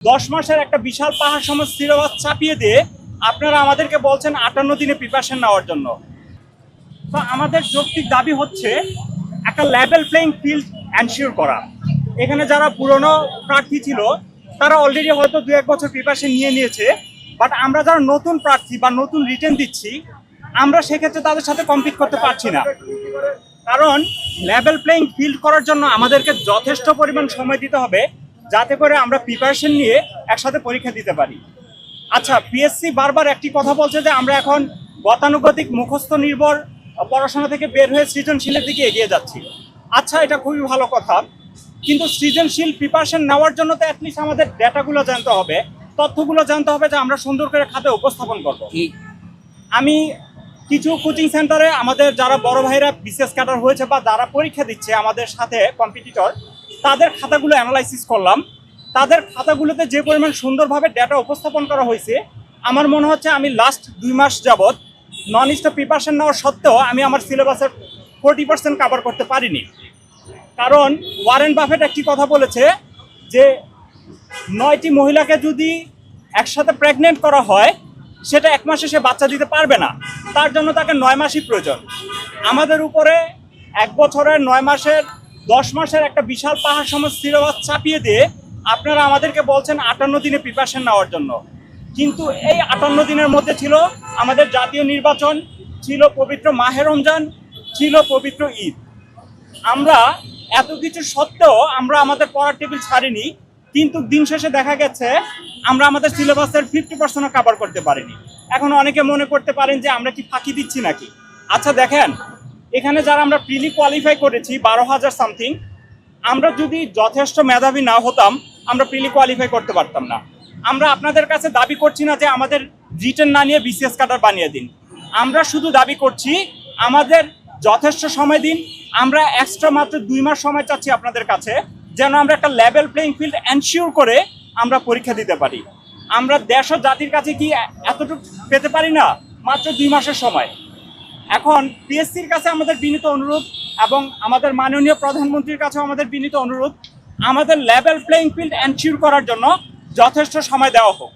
10 মাসের একটা বিশাল পাহাড় সম সিলেবাস চাপিয়ে দিয়ে আপনারা আমাদেরকে বলছেন 58 দিনে প্রিপারেশন নেওয়ার জন্য। তো আমাদের যৌক্তিক দাবি হচ্ছে একটা লেভেল প্লেইং ফিল্ড এনশিওর করা। এখানে যারা পুরনো প্রার্থী ছিল তারা অলরেডি হয়তো 2-1 বছর প্রিপারেশন নিয়েছে, বাট আমরা যারা নতুন প্রার্থী বা নতুন রিটেন দিচ্ছি আমরা সেক্ষেত্রে তাদের সাথে কম্পিট করতে পারছি না। কারণ লেভেল প্লেইং ফিল্ড করার জন্য আমাদেরকে যথেষ্ট পরিমাণ সময় দিতে হবে যাতে করে আমরা প্রিপারেশন নিয়ে একসাথে পরীক্ষা দিতে পারি। আচ্ছা, পিএসসি বারবার একটি কথা বলছে যে আমরা এখন গতানুগতিক মুখস্থ নির্ভর পড়াশোনা থেকে বের হয়ে সৃজনশীলের দিকে এগিয়ে যাচ্ছি। আচ্ছা, এটা খুবই ভালো কথা, কিন্তু সৃজনশীল প্রিপারেশন নেওয়ার জন্য তো অ্যাটলিস্ট আমাদের ডেটাগুলো জানতে হবে, তথ্যগুলো জানতে হবে যে আমরা সুন্দর করে খাতে উপস্থাপন করব। আমি কিছু কোচিং সেন্টারে আমাদের যারা বড় ভাইরা বিসিএস ক্যাডার হয়েছে বা যারা পরীক্ষা দিচ্ছে আমাদের সাথে কম্পিটিটর, তাদের খাতাগুলো অ্যানালাইসিস করলাম। তাদের খাতাগুলোতে যে পরিমাণ সুন্দরভাবে ডেটা উপস্থাপন করা হয়েছে, আমার মনে হচ্ছে আমি লাস্ট 2 মাস যাবৎ নন স্টপ প্রিপারেশন নেওয়ার সত্ত্বেও আমি আমার সিলেবাসের 40% কভার করতে পারিনি। কারণ ওয়ারেন বাফেট একটি কথা বলেছে যে 9টি মহিলাকে যদি একসাথে প্রেগনেন্ট করা হয় সেটা 1 মাসে সে বাচ্চা দিতে পারবে না, তার জন্য তাকে 9 মাসই প্রয়োজন। আমাদের উপরে 1 বছরের 9 মাসের 10 মাসের একটা বিশাল পাহাড় সম সিলেবাস চাপিয়ে দিয়ে আপনারা আমাদেরকে বলছেন 58 দিনে প্রিপারেশন নেওয়ার জন্য। কিন্তু এই 58 দিনের মধ্যে ছিল আমাদের জাতীয় নির্বাচন, ছিল পবিত্র মাহে রমজান, ছিল পবিত্র ঈদ। আমরা এত কিছু সত্ত্বেও আমরা আমাদের পড়ার টেবিল ছাড়িনি, কিন্তু দিন শেষে দেখা গেছে আমরা আমাদের সিলেবাসের 50% কভার করতে পারিনি। এখন অনেকে মনে করতে পারেন যে আমরা কি ফাঁকি দিচ্ছি নাকি। আচ্ছা দেখেন, এখানে যারা আমরা প্রিলি কোয়ালিফাই করেছি 12,000 সামথিং, আমরা যদি যথেষ্ট মেধাবী না হতাম আমরা প্রিলি কোয়ালিফাই করতে পারতাম না। আমরা আপনাদের কাছে দাবি করছি না যে আমাদের রিটেন না নিয়ে বিসিএস ক্যাডার বানিয়ে দিন, আমরা শুধু দাবি করছি আমাদের যথেষ্ট সময় দিন। আমরা এক্সট্রা মাত্র 2 মাস সময় চাচ্ছি আপনাদের কাছে, যেন আমরা একটা লেভেল প্লেইং ফিল্ড এনশিওর করে আমরা পরীক্ষা দিতে পারি। আমরা দেশ ও জাতির কাছে কি এতটুকু পেতে পারি না? মাত্র 2 মাসের সময়। এখন পিএসসির কাছে আমাদের বিনীত অনুরোধ এবং আমাদের মাননীয় প্রধানমন্ত্রীর কাছেও আমাদের বিনীত অনুরোধ, আমাদের লেভেল প্লেইং ফিল্ড এনশিওর করার জন্য যথেষ্ট সময় দেওয়া হোক।